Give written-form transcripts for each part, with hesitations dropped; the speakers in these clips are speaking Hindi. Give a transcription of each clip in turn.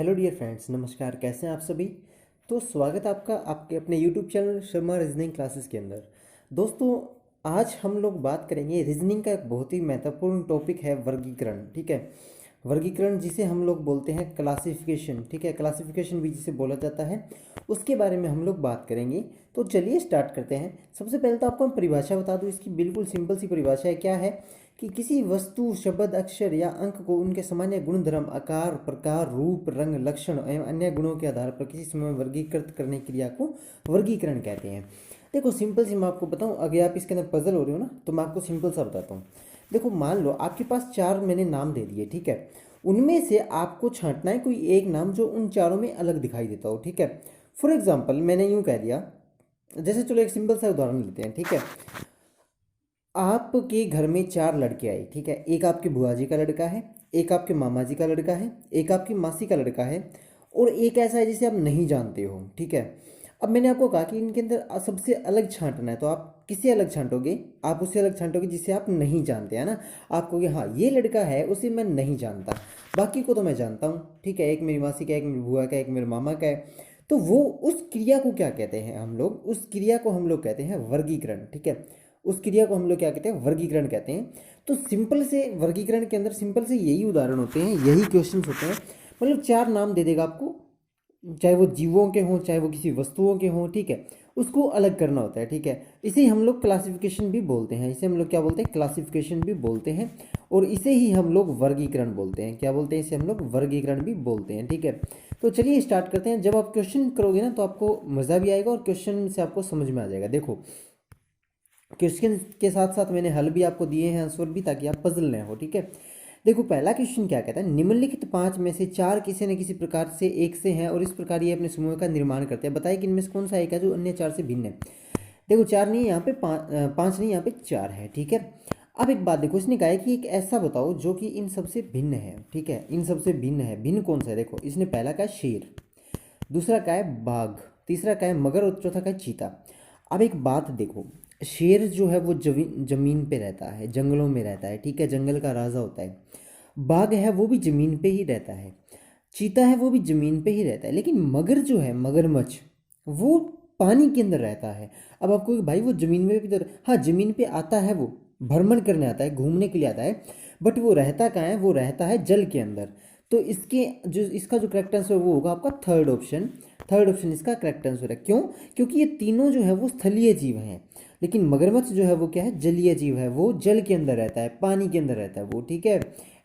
हेलो डियर फ्रेंड्स, नमस्कार। कैसे हैं आप सभी। तो स्वागत है आपका आपके अपने YouTube channel Sharma reasoning classes के अंदर। दोस्तों, आज हम लोग बात करेंगे रीजनिंग का एक बहुत ही महत्वपूर्ण टॉपिक है वर्गीकरण। ठीक है, वर्गीकरण जिसे हम लोग बोलते हैं क्लासिफिकेशन। ठीक है, क्लासिफिकेशन भी जिसे बोला जाता है, उसके बारे में हम लोग बात करेंगे। तो चलिए स्टार्ट करते हैं। सबसे पहले तो आपको मैं परिभाषा बता दूं। इसकी बिल्कुल सिंपल सी परिभाषा है। क्या है कि किसी वस्तु, शब्द, अक्षर या अंक को उनके सामान्य गुण, धर्म, आकार, प्रकार, रूप, रंग, लक्षण एवं अन्य गुणों के आधार पर किसी समय में वर्गीकृत करने की क्रिया को वर्गीकरण कहते हैं। देखो सिंपल सी मैं आपको बताऊं, अगर आप इसके अंदर पजल हो रहे हो ना, तो मैं आपको सिंपल सा बताता हूँ। देखो मान लो आपके पास चार मैंने नाम दे दिए। ठीक है, उनमें से आपको छांटना है कोई एक नाम जो उन चारों में अलग दिखाई देता हो। ठीक है, फॉर एग्जाम्पल मैंने यूं कह दिया, जैसे चलो एक सिंपल सा उदाहरण लेते हैं। ठीक है, आपके घर में चार लड़के आए। ठीक है, एक आपके बुआ जी का लड़का है, एक आपके मामा जी का लड़का है, एक आपकी मासी का लड़का है, और एक ऐसा है जिसे आप नहीं जानते हो। ठीक है, अब मैंने आपको कहा कि इनके अंदर सबसे अलग छांटना है, तो आप किसे अलग छांटोगे? आप उसे अलग छांटोगे जिसे आप नहीं जानते, है ना। आप कहोगे हाँ ये लड़का है, उसे मैं नहीं जानता, बाकी को तो मैं जानता हूँ। ठीक है, एक मेरी मासी का, एक मेरी बुआ का, एक मेरे मामा का है। तो वो उस क्रिया को क्या कहते हैं? हम लोग उस क्रिया को हम लोग कहते हैं वर्गीकरण। ठीक है, उस क्रिया को हम लोग क्या कहते हैं? वर्गीकरण कहते हैं। तो सिंपल से वर्गीकरण के अंदर सिंपल से यही उदाहरण होते हैं, यही क्वेश्चंस होते हैं। मतलब चार नाम दे देगा आपको, चाहे वो जीवों के हों, चाहे वो किसी वस्तुओं के हों। ठीक है, उसको अलग करना होता है। ठीक है, इसे हम लोग क्लासिफिकेशन भी बोलते हैं। इसे हम लोग क्या बोलते हैं? क्लासिफिकेशन भी बोलते हैं। और इसे ही हम लोग वर्गीकरण बोलते हैं। क्या बोलते हैं? इसे हम लोग वर्गीकरण भी बोलते हैं। ठीक है, तो चलिए स्टार्ट करते हैं। जब आप क्वेश्चन करोगे ना, तो आपको मज़ा भी आएगा और क्वेश्चन से आपको समझ में आ जाएगा। देखो, क्वेश्चन के साथ साथ मैंने हल भी आपको दिए हैं, आंसर भी, ताकि आप पजल न हो। ठीक है, देखो पहला क्वेश्चन क्या कहता है? निम्नलिखित पांच में से चार किसी न किसी प्रकार से एक से हैं और इस प्रकार ये अपने समूह का निर्माण करते हैं। बताइए कि इनमें से कौन सा एक है जो अन्य चार से भिन्न है। देखो चार नहीं है यहाँ पे, पांच नहीं, यहाँ पे चार है। ठीक है, अब एक बात देखो, इसने कहा है कि एक ऐसा बताओ जो कि इन सबसे भिन्न है। ठीक है, इन सबसे भिन्न है। भिन्न कौन सा है? देखो इसने पहला कहा शेर, दूसरा का है बाघ, तीसरा का है मगर और चौथा का है चीता। अब एक बात देखो, शेर जो है वो जमीन पे रहता है, जंगलों में रहता है। ठीक है, जंगल का राजा होता है। बाघ है वो भी जमीन पे ही रहता है। चीता है वो भी जमीन पे ही रहता है। लेकिन मगर जो है, मगरमच्छ, वो पानी के अंदर रहता है। अब आपको भाई वो जमीन में भी तो, हाँ जमीन पे आता है, वो भ्रमण करने आता है, घूमने के लिए आता है, बट वो रहता कहाँ है? वो रहता है जल के अंदर। तो इसके जो इसका जो करेक्ट आंसर वो होगा आपका थर्ड ऑप्शन। थर्ड ऑप्शन इसका करेक्ट आंसर है। क्यों? क्योंकि ये तीनों जो है वो स्थलीय जीव हैं, लेकिन मगरमच्छ जो है वो क्या है? जलीय जीव है। वो जल के अंदर रहता है, पानी के अंदर रहता है वो। ठीक है,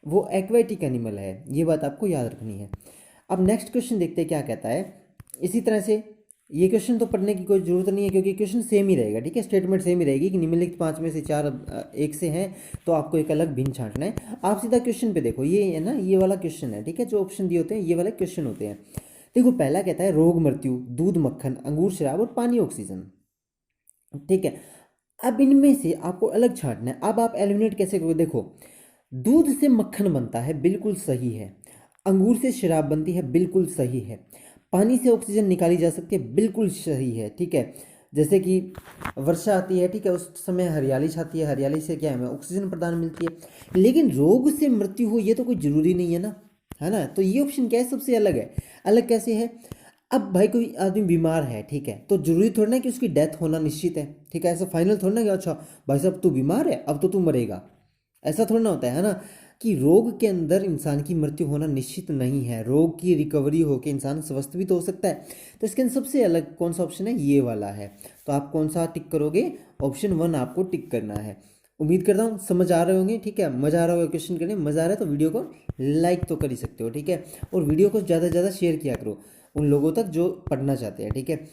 वो एक्वेटिक एनिमल है। ये बात आपको याद रखनी है। अब नेक्स्ट क्वेश्चन देखते हैं क्या कहता है। इसी तरह से ये क्वेश्चन तो पढ़ने की कोई जरूरत नहीं है, क्योंकि क्वेश्चन सेम ही रहेगा। ठीक है, स्टेटमेंट सेम ही रहेगी कि निम्नलिखित पांच में से चार एक से हैं, तो आपको एक अलग भिन्न छांटना है। आप सीधा क्वेश्चन पे देखो, ये है ना, ये वाला क्वेश्चन है। ठीक है, जो ऑप्शन दिए होते हैं ये वाले क्वेश्चन होते हैं। देखो पहला कहता है रोग, मृत्यु, दूध, मक्खन, अंगूर, शराब और पानी, ऑक्सीजन। ठीक है, अब इनमें से आपको अलग छांटना है। अब आप एलिमिनेट कैसे करोगे? देखो, दूध से मक्खन बनता है, बिल्कुल सही है। अंगूर से शराब बनती है, बिल्कुल सही है। पानी से ऑक्सीजन निकाली जा सकती है, बिल्कुल सही है। ठीक है, जैसे कि वर्षा आती है, ठीक है, उस समय हरियाली छाती है, हरियाली से क्या है? हमें ऑक्सीजन प्रदान मिलती है। लेकिन रोग से मृत्यु हो, ये तो कोई जरूरी नहीं है ना, है ना। तो ये ऑप्शन क्या है? सबसे अलग है। अलग कैसे है? अब भाई कोई आदमी बीमार है, ठीक है, तो जरूरी थोड़ा ना कि उसकी डेथ होना निश्चित है। ठीक है, ऐसा फाइनल थोड़ा ना कि अच्छा भाई साहब तू बीमार है, अब तो तू मरेगा। ऐसा थोड़ा ना होता है ना, कि रोग के अंदर इंसान की मृत्यु होना निश्चित नहीं है। रोग की रिकवरी होकर इंसान स्वस्थ भी तो हो सकता है। तो इसके अंदर सबसे अलग कौन सा ऑप्शन है? ये वाला है। तो आप कौन सा टिक करोगे? ऑप्शन वन आपको टिक करना है। उम्मीद करता हूँ समझ आ रहे होंगे। ठीक है, मज़ा आ रहा होगा क्वेश्चन करने, मज़ा आ रहा है तो वीडियो को लाइक तो कर ही सकते हो। ठीक है, और वीडियो को ज़्यादा से ज़्यादा शेयर किया करो उन लोगों तक जो पढ़ना चाहते हैं। ठीक है,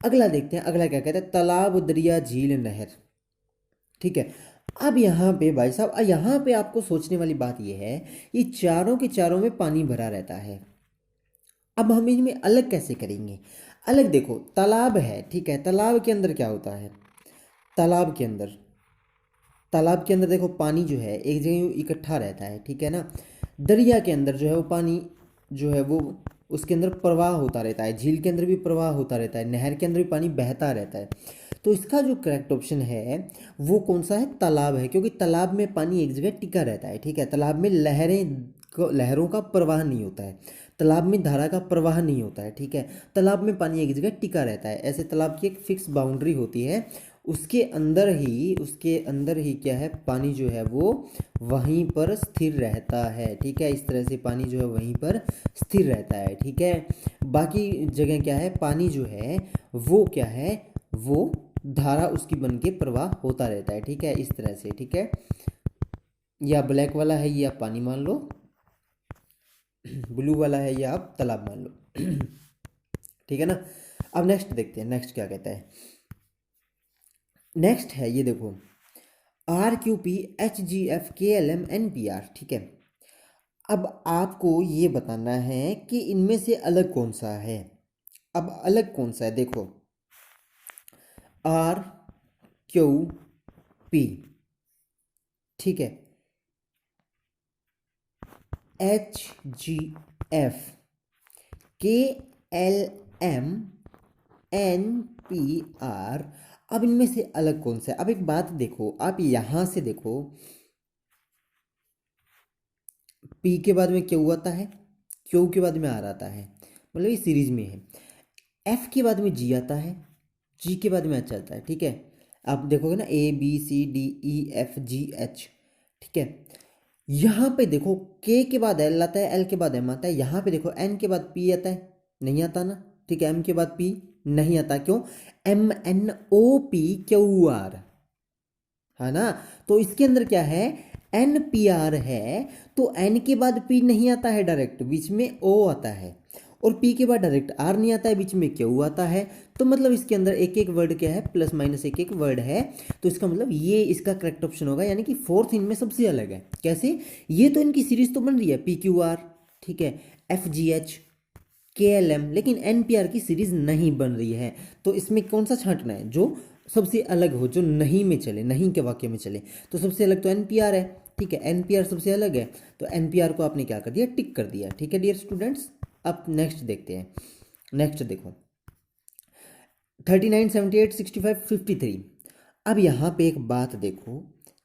अगला देखते हैं। अगला क्या कहता है? तालाब, दरिया, झील, नहर। ठीक है, अब यहाँ पे भाई साहब, यहाँ पे आपको सोचने वाली बात यह है, ये चारों के चारों में पानी भरा रहता है। अब हम इनमें अलग कैसे करेंगे? अलग देखो, तालाब है, ठीक है, तालाब के अंदर क्या होता है? तालाब के अंदर, तालाब के अंदर देखो पानी जो है एक जगह इकट्ठा रहता है। ठीक है ना। दरिया के अंदर जो है वो पानी जो है वो उसके अंदर प्रवाह होता रहता है। झील के अंदर भी प्रवाह होता रहता है। नहर के अंदर भी पानी बहता रहता है। तो इसका जो करेक्ट ऑप्शन है वो कौन सा है? तालाब है, क्योंकि तालाब में पानी एक जगह टिका रहता है। ठीक है, तालाब में लहरों का प्रवाह नहीं होता है। तालाब में धारा का प्रवाह नहीं होता है, ठीक है। तालाब में पानी एक जगह टिका रहता है, ऐसे तालाब की एक फिक्स बाउंड्री होती है, उसके अंदर ही क्या है, पानी जो है वो वहीं पर स्थिर रहता है, ठीक है। इस तरह से पानी जो है वहीं पर स्थिर रहता है, ठीक है। बाकी जगह क्या है, पानी जो है वो क्या है, वो धारा उसकी बन के प्रवाह होता रहता है, ठीक है, इस तरह से, ठीक है। या ब्लैक वाला है ये आप पानी मान लो, ब्लू वाला है ये आप तालाब मान लो। ठीक है ना। अब नेक्स्ट देखते हैं, नेक्स्ट क्या कहता है। नेक्स्ट है ये देखो, RQP HGF KLM NPR, ठीक है। अब आपको ये बताना है कि इनमें से अलग कौन सा है। अब अलग कौन सा है देखो, RQP, ठीक है, HGF KLM NPR। अब इनमें से अलग कौन सा है। अब एक बात देखो, आप यहां से देखो, P के बाद में Q आता है, Q के बाद में R आता है, मतलब ये सीरीज में है। F के बाद में G आता है, G के बाद में H आता है, ठीक है। आप देखोगे ना ABCDEFGH, ठीक है। यहाँ पे देखो K के बाद L आता है, L के बाद M आता है, यहाँ पे देखो N के बाद P आता है, नहीं आता ना, ठीक है। M के बाद P नहीं आता, क्यों, MNOPQR है ना। तो इसके अंदर क्या है, NPR है, तो N के बाद P नहीं आता है डायरेक्ट, बीच में O आता है, और P के बाद डायरेक्ट R नहीं आता है, बीच में Q आता है। तो मतलब इसके अंदर एक एक वर्ड क्या है, प्लस माइनस एक एक वर्ड है। तो इसका मतलब ये इसका करेक्ट ऑप्शन होगा, यानी कि फोर्थ इनमें सबसे अलग है। कैसे, ये तो इनकी सीरीज तो बन रही है PQR, ठीक है, FGH KLM, लेकिन NPR की सीरीज नहीं बन रही है। तो इसमें कौन सा छांटना है जो सबसे अलग हो, जो नहीं में चले, नहीं के वाक्य में चले। तो सबसे अलग तो NPR है, ठीक है, NPR सबसे अलग है। तो NPR को आपने क्या कर दिया, टिक कर दिया, ठीक है डियर स्टूडेंट्स। अब नेक्स्ट देखते हैं। नेक्स्ट देखो 39, 78, 65, 53। अब यहाँ पे एक बात देखो,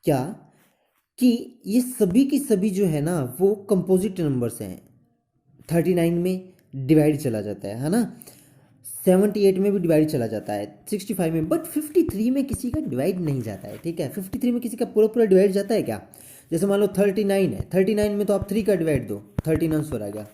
क्या कि ये सभी की सभी जो है ना वो कंपोजिट नंबर्स हैं। 39 में डिवाइड चला जाता है ना, 78 में भी डिवाइड चला जाता है, 65 में, बट 53 में किसी का डिवाइड नहीं जाता है, ठीक है। 53 में किसी का पूरा पूरा डिवाइड जाता है क्या। जैसे मान लो 39 है, 39 में तो आप 3 का डिवाइड दो, 13 आंसर आ गया,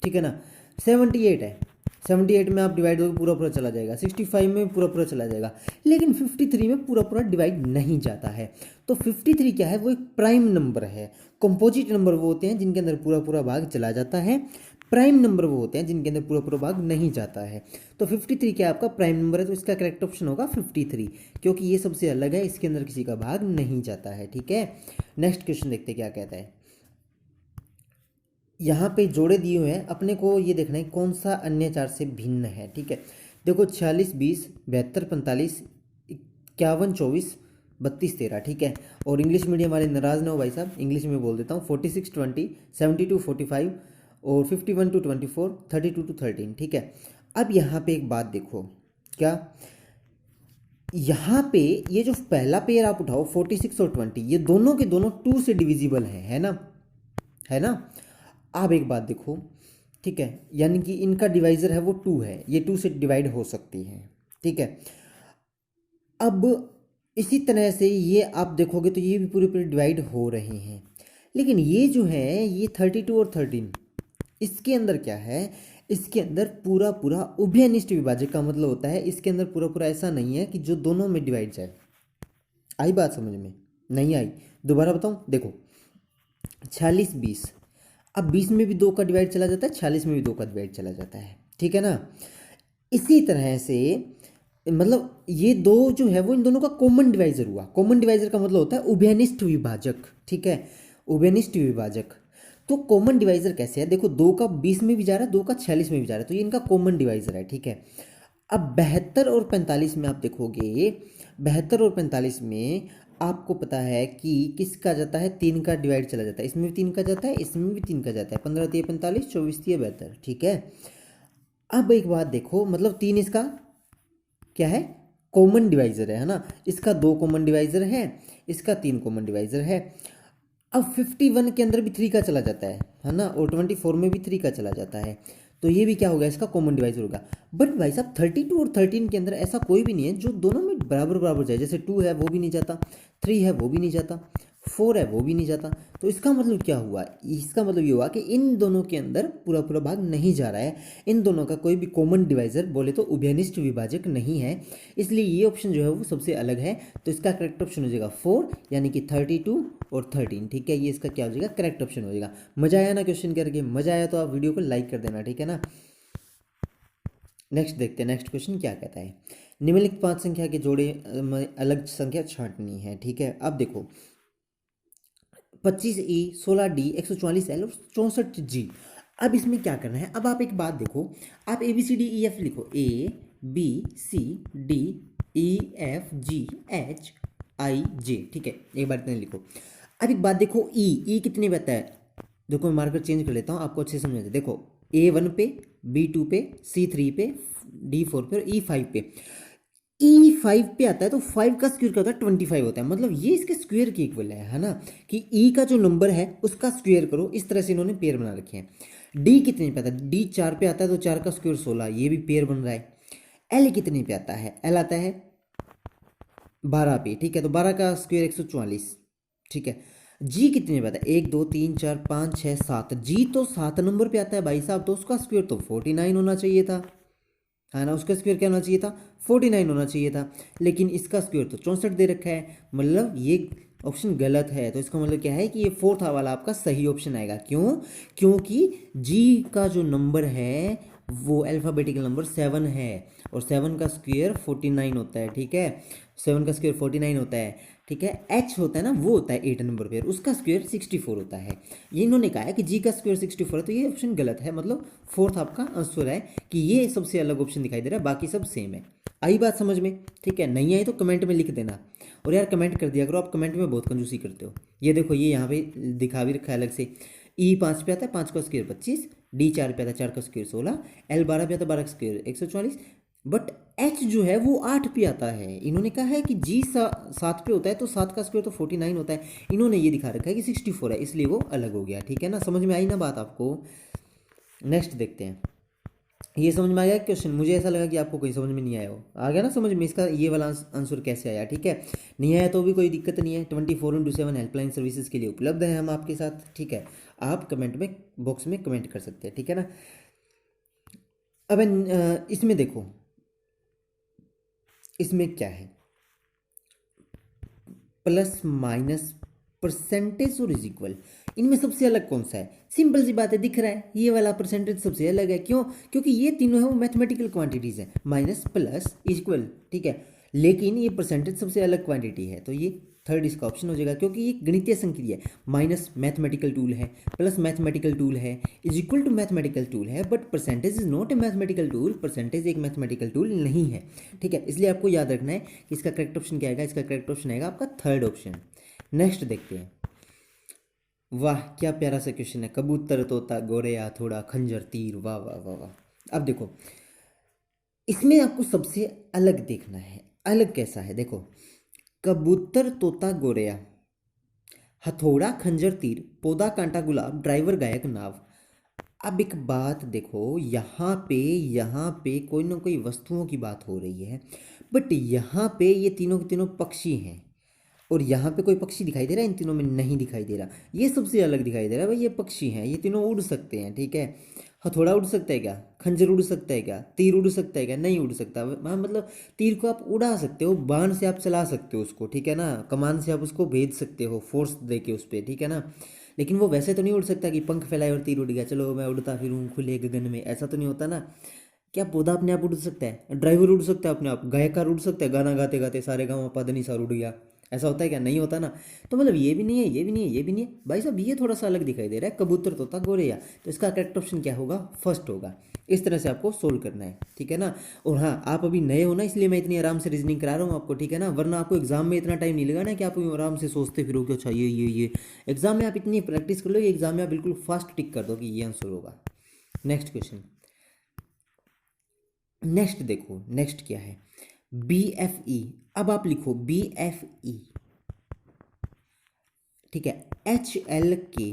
ठीक है ना। 78 है, 78 में आप डिवाइड दोगे पूरा पूरा चला जाएगा, 65 में पूरा पूरा चला जाएगा, लेकिन 53 में पूरा पूरा डिवाइड नहीं जाता है। तो 53 क्या है, वो एक प्राइम नंबर है। कंपोजिट नंबर वो होते हैं जिनके अंदर पूरा पूरा भाग चला जाता है, प्राइम नंबर वो होते हैं जिनके अंदर पूरा पूरा भाग नहीं जाता है। तो 53 क्या आपका प्राइम नंबर है, तो इसका करेक्ट ऑप्शन होगा 53, क्योंकि ये सबसे अलग है, इसके अंदर किसी का भाग नहीं जाता है, ठीक है। नेक्स्ट क्वेश्चन देखते क्या कहता है। यहाँ पे जोड़े दिए हुए हैं, अपने को ये देखना है कौन सा अन्य चार से भिन्न है, ठीक है। देखो 46, 20, 72, 45, 51, 24, 32, 13, ठीक है। और इंग्लिश मीडियम वाले नाराज ना हो भाई साहब, इंग्लिश में बोल देता हूँ, 46, 20, 72, 45, और 51 to 24, 32 to 13, ठीक है। अब यहाँ पे एक बात देखो, क्या यहाँ पे ये जो पहला पेयर आप उठाओ 46 और 20, ये दोनों के दोनों 2 से डिविजिबल है ना, है ना। आप एक बात देखो, ठीक है, यानी कि इनका डिवाइजर है वो 2 है, ये 2 से डिवाइड हो सकती है, ठीक है। अब इसी तरह से ये आप देखोगे तो ये भी पूरे पूरे डिवाइड हो रहे हैं, लेकिन ये जो है ये 32 और 13, इसके अंदर क्या है, इसके अंदर पूरा पूरा उभयनिष्ठ विभाजक का मतलब होता है, इसके अंदर पूरा पूरा ऐसा नहीं है कि जो दोनों में डिवाइड जाए। आई बात समझ में, नहीं आई, दोबारा बताऊं, देखो 46, 20, अब 20 में भी 2 का डिवाइड चला जाता है, 46 में भी 2 का डिवाइड चला जाता है, ठीक है ना। इसी तरह से मतलब ये दो जो है वो इन दोनों का कॉमन डिवाइजर हुआ। कॉमन डिवाइजर का मतलब होता है उभयनिष्ठ विभाजक, ठीक है, उभयनिष्ठ विभाजक। तो कॉमन डिवाइजर कैसे है, देखो 2 का 20 में भी जा रहा है, 2 का 46 में भी जा रहा है, तो ये इनका कॉमन डिवाइजर है, ठीक है। अब 72 और 45 में आप देखोगे, 72 और 45 में आपको पता है कि किसका जाता है, 3 का डिवाइड चला जाता है, इसमें भी 3 का जाता है, इसमें भी 3 का जाता है, 15 3 45, 24 3 72, ठीक है। अब एक बात देखो, मतलब 3 इसका क्या है, कॉमन डिवाइजर है ना, इसका 2 कॉमन डिवाइजर है, इसका 3 कॉमन डिवाइजर है। अब 51 के अंदर भी 3 का चला जाता है ना, और 24 में भी 3 का चला जाता है, तो ये भी क्या होगा, इसका कॉमन डिवाइजर होगा। बट भाई साहब 32 और 13 के अंदर ऐसा कोई भी नहीं है जो दोनों में बराबर बराबर जाए, जैसे 2 है वो भी नहीं जाता, 3 है वो भी नहीं जाता, 4 है वो भी नहीं जाता। तो इसका मतलब क्या हुआ, इसका मतलब ये हुआ कि इन दोनों के अंदर पूरा पूरा भाग नहीं जा रहा है, इन दोनों का कोई भी कॉमन डिवाइजर बोले तो उभयनिष्ठ विभाजक नहीं है, इसलिए ये ऑप्शन जो है वो सबसे अलग है। तो इसका करेक्ट ऑप्शन हो जाएगा 4, यानी कि 32 और 13, ठीक है, ये इसका क्या हो जाएगा, करेक्ट ऑप्शन हो जाएगा। मजा आया ना क्वेश्चन करके, मजा आया तो आप वीडियो को लाइक कर देना, ठीक है ना। नेक्स्ट देखते हैं, नेक्स्ट क्वेश्चन क्या कहता है। निम्नलिखित 5 संख्या के जोड़े में अलग संख्या छांटनी है, ठीक है। अब देखो 25E, 16D, 144L और 64G। अब इसमें क्या करना है, अब आप एक बात देखो, आप ABCDEF लिखो, ABCDEFGHIJ, ठीक है, एक बार इतने लिखो। अब एक बात देखो, ई कितने पे आता है, देखो मैं मार्कर चेंज कर लेता हूँ आपको अच्छे समझ में। देखो A1 पे, B2 पे, C3 पे, D4 पे और E5 पे। E5 पे आता है तो 5 का स्क्वायर क्या होता है, 25 होता है, मतलब ये इसके स्क्वायर के इक्वल है ना, कि E का जो नंबर है उसका स्क्वायर करो, इस तरह से इन्होंने पेयर बना रखे हैं। D कितने पे आता है, D 4 पे आता है तो 4 का स्क्वायर 16, ये भी पेयर बन रहा है। L कितने पे आता है, L आता है 12 पे, ठीक है, तो 12 का स्क्वायर 144, ठीक है। जी कितने पे आता है, 1 2 3 4 5 6 7, जी तो 7 नंबर पे आता है भाई साहब, तो उसका स्क्वायर तो 49 होना चाहिए था, है ना, उसका स्क्वायर क्या होना चाहिए था, 49 होना चाहिए था, लेकिन इसका स्क्वायर तो 64 दे रखा है, मतलब ये ऑप्शन गलत है। तो इसका मतलब क्या है कि ये फोर्थ वाला आपका सही ऑप्शन आएगा, क्यों, क्योंकि जी का जो नंबर है वो अल्फ़ाबेटिकल नंबर 7 है, और 7 का स्क्वायर 49 होता है, ठीक है, 7 का स्क्वायर 49 होता है, ठीक है। एच होता है ना, वो होता है 8 नंबर पे, उसका स्क्वायर 64 होता है। ये इन्होंने कहा है कि जी का स्क्वायर 64 है, तो ये ऑप्शन गलत है, मतलब फोर्थ आपका आंसर है कि ये सबसे अलग ऑप्शन दिखाई दे रहा है, बाकी सब सेम है। आई बात समझ में, ठीक है, नहीं आई तो कमेंट में लिख देना, और यार कमेंट कर दिया करो, आप कमेंट में बहुत कंजूसी करते हो। ये देखो ये यहाँ पे दिखा भी रखा है अलग से, ई 5 पे आता है, 5 का स्क्वायर 25, डी 4 पे आता है, 4 का स्क्वायर 16, एल 12 पे आता है, 12 का स्क्वायर 144, बट एच जो है वो 8 पे आता है। इन्होंने कहा है कि जी 7 पे होता है तो 7 का स्क्वायर तो 49 होता है, इन्होंने ये दिखा रखा है कि 64 है, इसलिए वो अलग हो गया, ठीक है ना, समझ में आई ना बात आपको। नेक्स्ट देखते हैं, ये समझ में आ गया क्वेश्चन, मुझे ऐसा लगा कि आपको कोई समझ में नहीं आया हो, आ गया ना समझ में, इसका ये वाला आंसर कैसे आया, ठीक है। नहीं आया तो भी कोई दिक्कत नहीं है, 24/7 हेल्पलाइन सर्विसेज के लिए उपलब्ध है हम आपके साथ, ठीक है, आप कमेंट में बॉक्स में कमेंट कर सकते हैं, ठीक है ना। अब इसमें देखो, इसमें क्या है, प्लस माइनस, परसेंटेज और इज इक्वल, इनमें सबसे अलग कौन सा है, सिंपल सी बात है, दिख रहा है ये वाला परसेंटेज सबसे अलग है, क्यों, क्योंकि ये तीनों है वो मैथमेटिकल क्वांटिटीज है, माइनस प्लस इक्वल, ठीक है, लेकिन ये परसेंटेज सबसे अलग क्वांटिटी है, तो ये थर्ड इसका ऑप्शन हो जाएगा, क्योंकि ये गणितीय संक्रिया है, माइनस मैथमेटिकल टूल है, प्लस मैथमेटिकल टूल है, is equal to mathematical tool है, but percentage is not a mathematical tool, percentage एक मैथमेटिकल टूल नहीं है, ठीक है, इसलिए आपको याद रखना है कि इसका करेक्ट ऑप्शन क्या आएगा, इसका करेक्ट ऑप्शन आएगा आपका थर्ड ऑप्शन। नेक्स्ट देखते हैं, वाह क्या प्यारा सा क्वेश्चन है, कबूतर तोता गोरेया थोड़ा खंजर तीर, वाह वाह वाह वाह। अब देखो इसमें आपको सबसे अलग देखना है, अलग कैसा है, देखो कबूतर तोता गोरेया, हथौड़ा खंजर तीर, पौधा कांटा गुलाब, ड्राइवर गायक नाव। अब एक बात देखो, यहाँ पे कोई ना कोई वस्तुओं की बात हो रही है, बट यहाँ पे ये तीनों के तीनों पक्षी हैं, और यहाँ पे कोई पक्षी दिखाई दे रहा है, इन तीनों में नहीं दिखाई दे रहा, ये सबसे अलग दिखाई दे रहा है भाई, ये पक्षी हैं, ये तीनों उड़ सकते हैं, ठीक है। हथौड़ा उड़ सकता है क्या, खंजर उड़ सकता है क्या, तीर उड़ सकता है क्या, नहीं उड़ सकता, हाँ मतलब तीर को आप उड़ा सकते हो, बाण से आप चला सकते हो उसको, ठीक है ना, कमान से आप उसको भेज सकते हो फोर्स दे के उस पर, ठीक है ना, लेकिन वो वैसे तो नहीं उड़ सकता कि पंख फैलाए और तीर उड़ गया, चलो मैं उड़ता फिरूं खुले गगन में, ऐसा तो नहीं होता ना। क्या पौधा अपने आप उड़ सकता है, ड्राइवर उड़ सकता है अपने आप, गायकार उड़ सकता है, गाना गाते गाते सारे गाँव पदनी सा उड़ गया, ऐसा होता है क्या, नहीं होता ना। तो मतलब ये भी नहीं है, ये भी नहीं है, ये भी नहीं है भाई साहब, ये थोड़ा सा अलग दिखाई दे रहा है, कबूतर तोता गोरैया, तो इसका करेक्ट ऑप्शन क्या होगा, फर्स्ट होगा। इस तरह से आपको सोल्व करना है, ठीक है ना। और हाँ आप अभी नए हो ना, इसलिए मैं इतनी आराम से रीजनिंग करा रहा हूँ आपको, ठीक है ना, वरना आपको एग्जाम में इतना टाइम नहीं लगना कि आप आराम से सोचते फिरो कि अच्छा ये एग्जाम में आप इतनी प्रैक्टिस कर लो, एग्जाम में आप बिल्कुल फास्ट टिक कर दो कि ये आंसर होगा। नेक्स्ट क्वेश्चन, नेक्स्ट देखो, नेक्स्ट क्या है, बी एफ ई, अब आप लिखो बी एफ ई, ठीक है, HLK।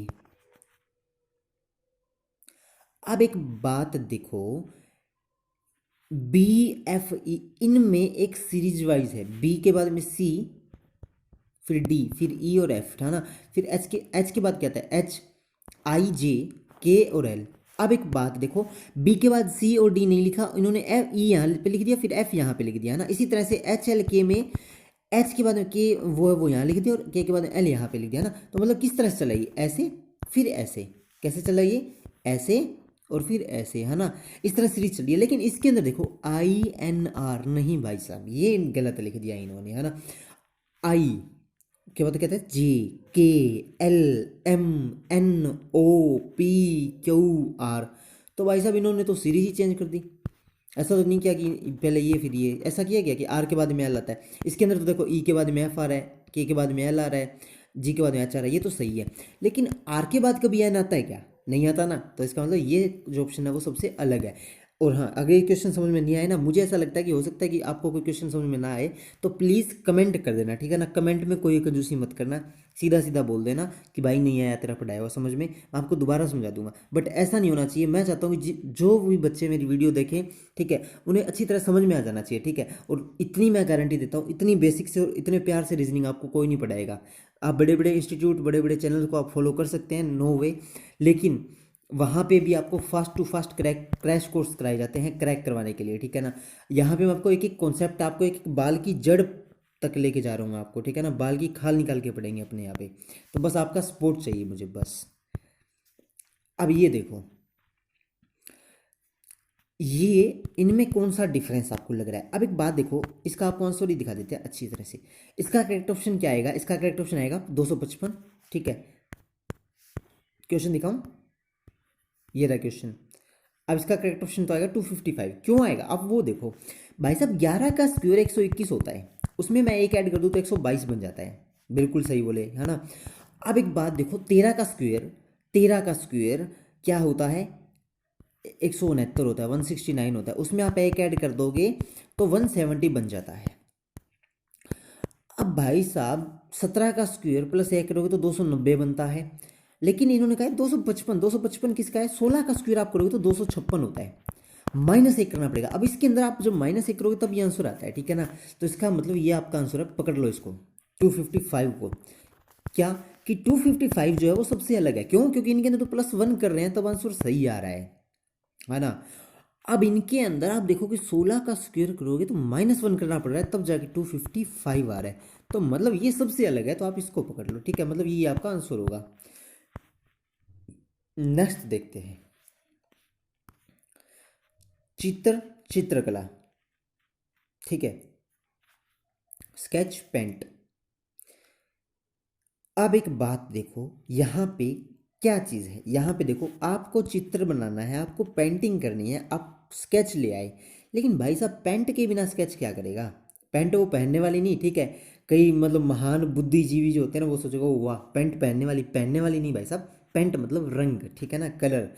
अब एक बात देखो, BFE इनमें एक सीरीज वाइज है, B के बाद में C, फिर D, फिर E और F, है ना। फिर H के बाद क्या आता है, HIJK और L। अब एक बात देखो, B के बाद C और D नहीं लिखा, इन्होंने E यहाँ पे लिख दिया, फिर F यहाँ पे लिख दिया, है ना। इसी तरह से HLK में H के बाद में K वो यहाँ लिख दिया, और K के बाद में L यहाँ पे लिख दिया, है ना। तो मतलब किस तरह से चला ये, ऐसे फिर ऐसे, कैसे चला ये, ऐसे और फिर ऐसे, है ना। इस तरह सीरीज चली है। लेकिन इसके अंदर देखो INR नहीं भाई साहब, ये गलत लिख दिया इन्होंने, है ना। आई के बाद कहते हैं JKLMNOPQR। तो भाई साहब इन्होंने तो सीरीज ही चेंज कर दी। ऐसा तो नहीं किया कि पहले ये फिर ये, ऐसा किया गया कि आर के बाद में एल आता है। इसके अंदर तो देखो ई के बाद में एफ आ रहा है, के बाद में एल आ रहा है, जी के बाद में एच आ रहा है, ये तो सही है। लेकिन आर के बाद कभी एन आता है क्या, नहीं आता ना। तो इसका मतलब ये जो ऑप्शन है वो सबसे अलग है। और हाँ, अगर ये क्वेश्चन समझ में नहीं आए ना, मुझे ऐसा लगता है कि हो सकता है कि आपको कोई क्वेश्चन समझ में ना आए, तो प्लीज़ कमेंट कर देना, ठीक है ना। कमेंट में कोई कंजूसी मत करना, सीधा सीधा बोल देना कि भाई नहीं आया तेरा पढ़ाया हुआ समझ में, मैं आपको दोबारा समझा दूंगा। बट ऐसा नहीं होना चाहिए। मैं चाहता हूँ कि जो भी बच्चे मेरी वीडियो देखें, ठीक है, उन्हें अच्छी तरह समझ में आ जाना चाहिए, ठीक है। और इतनी मैं गारंटी देता हूँ, इतनी बेसिक से और इतने प्यार से रीजनिंग आपको कोई नहीं पढ़ाएगा। आप बड़े बड़े इंस्टीट्यूट, बड़े बड़े चैनल को आप फॉलो कर सकते हैं, नो वे, लेकिन वहाँ पे भी आपको fast to fast crash course कराए जाते हैं क्रैक करवाने के लिए, ठीक है ना। यहाँ पे मैं आपको एक एक कॉन्सेप्ट, आपको एक एक बाल की जड़ तक लेके जा रहा हूँ आपको, ठीक है ना। बाल की खाल निकाल के पड़ेंगे अपने यहाँ पे। तो बस आपका सपोर्ट चाहिए मुझे, बस। अब ये देखो, ये इनमें कौन सा डिफरेंस आपको लग रहा है। अब एक बात देखो, इसका आपको आंसर ही दिखा देते हैं अच्छी तरह से। इसका करेक्ट ऑप्शन क्या आएगा, इसका करेक्ट ऑप्शन आएगा 255, ठीक है। क्वेश्चन दिखाऊं, ये रहा क्वेश्चन। अब इसका करेक्ट ऑप्शन तो आएगा 255। क्यों आएगा, अब वो देखो भाई साहब, 11 का स्क्वायर 121 होता है, उसमें मैं एक ऐड कर दूँ तो 122 बन जाता है। बिल्कुल सही बोले, है ना। अब एक बात देखो, 13 का स्क्वायर क्या होता है, 169 होता है, 169 होता है, उसमें आप एक ऐड कर दोगे तो 170 बन जाता है। अब भाई साहब 17 का स्क्वायर प्लस एक करोगे तो 290 बनता है। लेकिन इन्होंने कहा 255, 255 किसका है, 16 का स्क्वायर आप करोगे तो 256 होता है। माइनस एक करना पड़ेगा। अब इसके अंदर आप जब माइनस एक करोगे तब ये आंसर आता है, ठीक है ना। तो इसका मतलब ये आपका आंसर है, पकड़ लो इसको, 255 को। क्या कि 255 जो है वो सबसे अलग है, क्यों, क्योंकि इनके अंदर तो +1 कर रहे हैं, तब आंसर सही आ रहा है ना। अब इनके अंदर आप देखो कि 16 का स्क्वायर करोगे तो -1 करना पड़ रहा है, तब जाके 255 आ रहा है। तो मतलब ये सबसे अलग है, तो आप इसको पकड़ लो, ठीक है। मतलब ये आपका आंसर होगा। नेक्स्ट देखते हैं, चित्रकला, ठीक है, स्केच पेंट। अब एक बात देखो, यहाँ पे क्या चीज़ है, यहाँ पे देखो आपको चित्र बनाना है, आपको पेंटिंग करनी है, आप स्केच ले आए। लेकिन भाई साहब पेंट के बिना स्केच क्या करेगा, पेंट वो पहनने वाली नहीं, ठीक है। कई मतलब महान बुद्धिजीवी जो होते हैं ना, वो सोचेगा वाह पेंट पहनने वाली नहीं भाई साहब। पेंट मतलब रंग, ठीक है ना, कलर।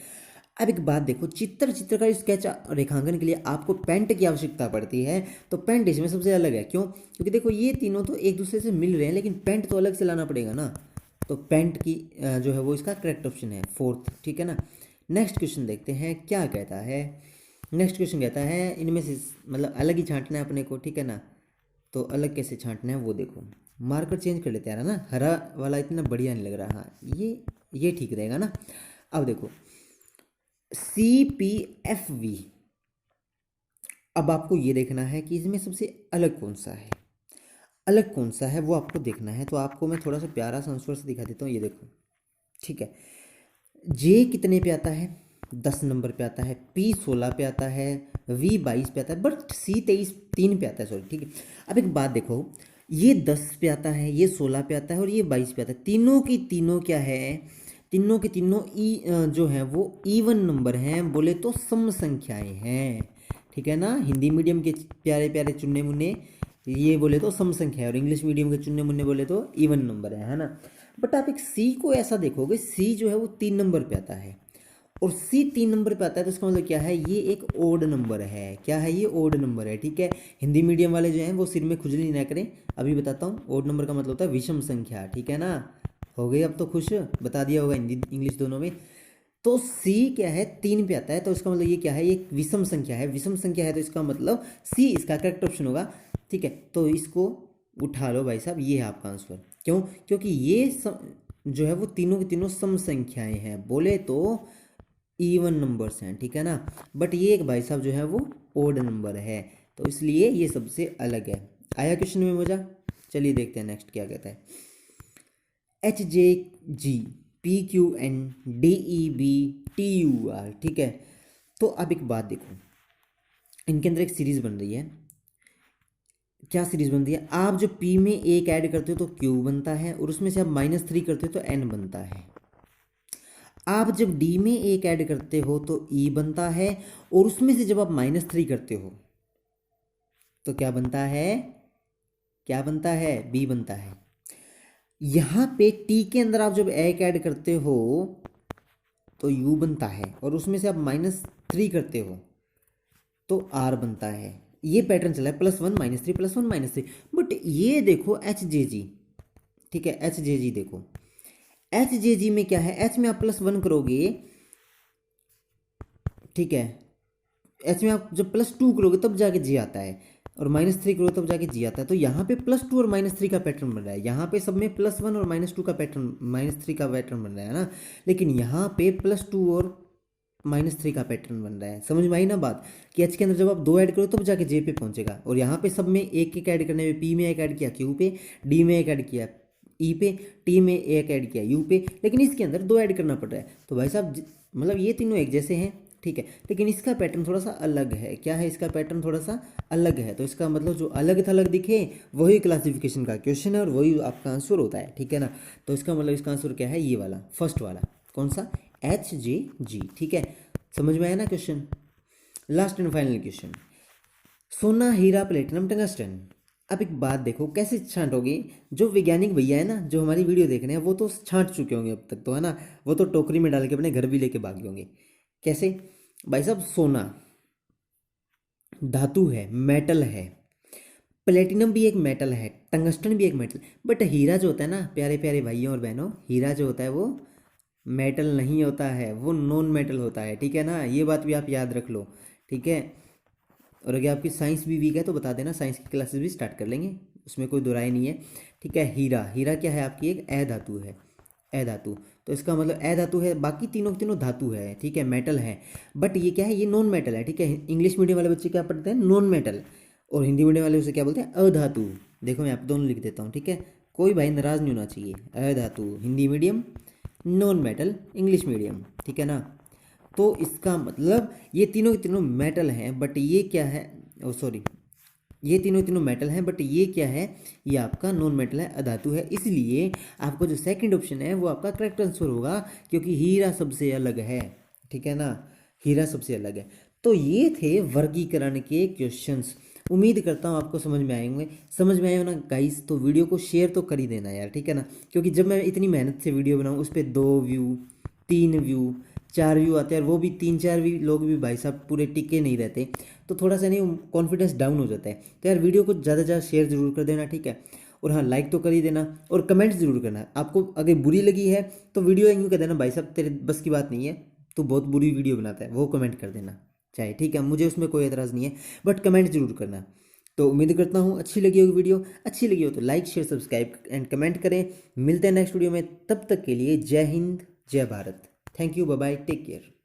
अब एक बात देखो, चित्रकारी स्केच रेखांकन के लिए आपको पेंट की आवश्यकता पड़ती है। तो पेंट इसमें सबसे अलग है, क्यों, क्योंकि देखो ये तीनों तो एक दूसरे से मिल रहे हैं, लेकिन पेंट तो अलग से लाना पड़ेगा ना। तो पेंट की जो है वो इसका करेक्ट ऑप्शन है, 4th, ठीक है ना। नेक्स्ट क्वेश्चन देखते हैं क्या कहता है। नेक्स्ट क्वेश्चन कहता है, इनमें से मतलब अलग ही छांटना है अपने को, ठीक है ना। तो अलग कैसे छांटना है वो देखो, मार्कर चेंज कर लेते हैं ना, हरा वाला इतना बढ़िया नहीं लग रहा। हाँ ये ठीक रहेगा ना। अब देखो CPFV। अब आपको ये देखना है कि इसमें सबसे अलग कौन सा है, अलग कौन सा है वो आपको देखना है। तो आपको मैं थोड़ा सा प्यारा सा आंसर से दिखा देता हूँ, ये देखो, ठीक है। J कितने पे आता है, 10 नंबर पे आता है, P 16 पे आता है, V 22 पे आता है, बट C 3 पे आता है, सॉरी, ठीक है। अब एक बात देखो, ये 10 पे आता है, ये 16 पे आता है और ये 22 पे आता है। तीनों की तीनों क्या है, तीनों के तीनों जो हैं वो इवन नंबर हैं, बोले तो सम संख्याएं हैं, ठीक है ना। हिंदी मीडियम के प्यारे प्यारे चुन्ने मुन्ने ये बोले तो सम संख्या है, और इंग्लिश मीडियम के चुन्ने मुन्ने बोले तो इवन नंबर है ना। बट आप एक सी को ऐसा देखोगे, सी जो है वो 3 नंबर पे आता है, और सी 3 नंबर पे आता है, तो इसका मतलब क्या है, ये एक ओड नंबर है। क्या है, ये ओड नंबर है, ठीक है। हिंदी मीडियम वाले जो हैं वो सिर में खुजली ना करें, अभी बताता हूँ। ओड नंबर का मतलब होता है विषम संख्या, ठीक है ना। हो गई अब तो खुश, बता दिया होगा हिंदी इंग्लिश दोनों में। तो सी क्या है, 3 पे आता है, तो इसका मतलब ये क्या है, ये एक विषम संख्या है, विषम संख्या है तो इसका मतलब सी इसका करेक्ट ऑप्शन होगा। ठीक है, तो इसको उठा लो भाई साहब, ये है आपका आंसर। क्यों? क्योंकि ये जो है वो तीनों की तीनों सम संख्याएं हैं, बोले तो इवन नंबर्स हैं, ठीक है ना। बट ये एक भाई साहब जो है वो ओड नंबर है, तो इसलिए ये सबसे अलग है। आया क्वेश्चन में मजा? चलिए देखते हैं नेक्स्ट क्या कहता है। HJG PQN DEB TUR, ठीक है। तो अब एक बात देखो, इनके अंदर एक सीरीज बन रही है। क्या सीरीज बनती है? आप जब P में एक ऐड करते हो तो Q बनता है, और उसमें से आप -3 करते हो तो N बनता है। आप जब D में एक ऐड करते हो तो E बनता है, और उसमें से जब आप -3 करते हो तो क्या बनता है? क्या बनता है? B बनता है। यहाँ पे T के अंदर आप जब एक ऐड करते हो तो U बनता है, और उसमें से आप -3 करते हो तो R बनता है। ये पैटर्न चला है, +1 -3 +1 -3। बट ये देखो HJG, ठीक है, HJG देखो, HJG में क्या है, H में आप +1 करोगे, ठीक है, H में आप जब +2 करोगे तब जाके G आता है, और -3 करोगे तब जाके G आता है। तो यहाँ पे +2 और -3 का पैटर्न बन रहा है, यहाँ पे सब में +1 और -2 का पैटर्न, -3 का पैटर्न बन रहा है ना, लेकिन यहाँ पे +2 और -3 का पैटर्न बन रहा है। समझ में आई ना बात, कि H के अंदर जब आप 2 ऐड करो तब जाके J पे पहुंचेगा, और यहाँ पे सब में एक एक ऐड करने में P में एक ऐड किया Q पे, D में एक ऐड किया E पे, T में एक ऐड किया U पे, लेकिन इसके अंदर 2 ऐड करना पड़ रहा है। तो भाई साहब मतलब ये तीनों एक जैसे हैं, ठीक है, लेकिन इसका पैटर्न थोड़ा सा अलग है। क्या है? इसका पैटर्न थोड़ा सा अलग है, तो इसका मतलब जो अलग थलग दिखे वही क्लासिफिकेशन का क्वेश्चन है, और वही आपका आंसर होता है, ठीक है ना। तो इसका मतलब इसका आंसर क्या है? ये वाला, फर्स्ट वाला। कौन सा? HJG, ठीक है। समझ में आया ना question? Last and final question, सोना हीरा प्लेटिनम टंगस्टन। अब एक बात देखो, कैसे छांटोगे? जो वैज्ञानिक भैया है ना, जो हमारी वीडियो देख रहे हैं, वो तो छांट चुके होंगे अब तक तो, है ना, वो तो टोकरी में डाल के अपने घर भी लेके भागे होंगे। कैसे? भाई साहब, सोना धातु है, मेटल है, प्लेटिनम भी एक मेटल है, टंगस्टन भी एक मेटल, बट हीरा जो होता है ना प्यारे प्यारे भाइयों और बहनों, हीरा जो होता है वो मेटल नहीं होता है, वो नॉन मेटल होता है, ठीक है ना। ये बात भी आप याद रख लो, ठीक है। और अगर आपकी साइंस भी वीक है तो बता देना, साइंस की क्लासेस भी स्टार्ट कर लेंगे, उसमें कोई दुराई नहीं है, ठीक है। हीरा, हीरा क्या है? आपकी एक धातु है, धातु। तो इसका मतलब धातु है, बाकी तीनों की तीनों धातु है, ठीक है, मेटल है। बट ये क्या है? ये नॉन मेटल है, ठीक है। इंग्लिश मीडियम वाले बच्चे क्या पढ़ते हैं? Non metal. और हिंदी मीडियम वाले उसे क्या बोलते हैं? अधातु। देखो मैं आप दोनों लिख देता हूँ, ठीक है, कोई भाई नाराज नहीं होना चाहिए। अधातु Hindi medium, non metal English medium, ठीक है ना। तो इसका मतलब ये तीनों के तीनों मेटल हैं, बट ये क्या है? ओ सॉरी, ये तीनों तीनों मेटल हैं, बट ये क्या है? ये आपका नॉन मेटल है, अधातु है। इसलिए आपको जो सेकंड ऑप्शन है वो आपका करेक्ट आंसर होगा, क्योंकि हीरा सबसे अलग है, ठीक है ना, हीरा सबसे अलग है। तो ये थे वर्गीकरण के क्वेश्चंस। उम्मीद करता हूँ आपको समझ में आए होंगे। समझ में आए हो ना गाइस, तो वीडियो को शेयर तो कर ही देना यार, ठीक है ना, क्योंकि जब मैं इतनी मेहनत से वीडियो बनाऊँ, उस पर 2 व्यू 3 व्यू 4 व्यू आते हैं, और वो भी 3-4 भी लोग भी भाई साहब पूरे टिके नहीं रहते, तो थोड़ा सा नहीं कॉन्फिडेंस डाउन हो जाता है। तो यार वीडियो को ज़्यादा से ज़्यादा शेयर जरूर कर देना, ठीक है। और हाँ, लाइक तो कर ही देना, और कमेंट जरूर करना। आपको अगर बुरी लगी है तो वीडियो यूँ कह देना, भाई साहब तेरे बस की बात नहीं है, तू बहुत बुरी वीडियो बनाता है, वो कमेंट कर देना चाहे, ठीक है, मुझे उसमें कोई एतराज़ नहीं है, बट कमेंट जरूर करना। तो उम्मीद करता हूँ अच्छी लगी होगी वीडियो। अच्छी लगी हो तो like share subscribe and comment करें। मिलते हैं नेक्स्ट वीडियो में, तब तक के लिए जय हिंद जय Bharat. Thank you, bye bye, take care.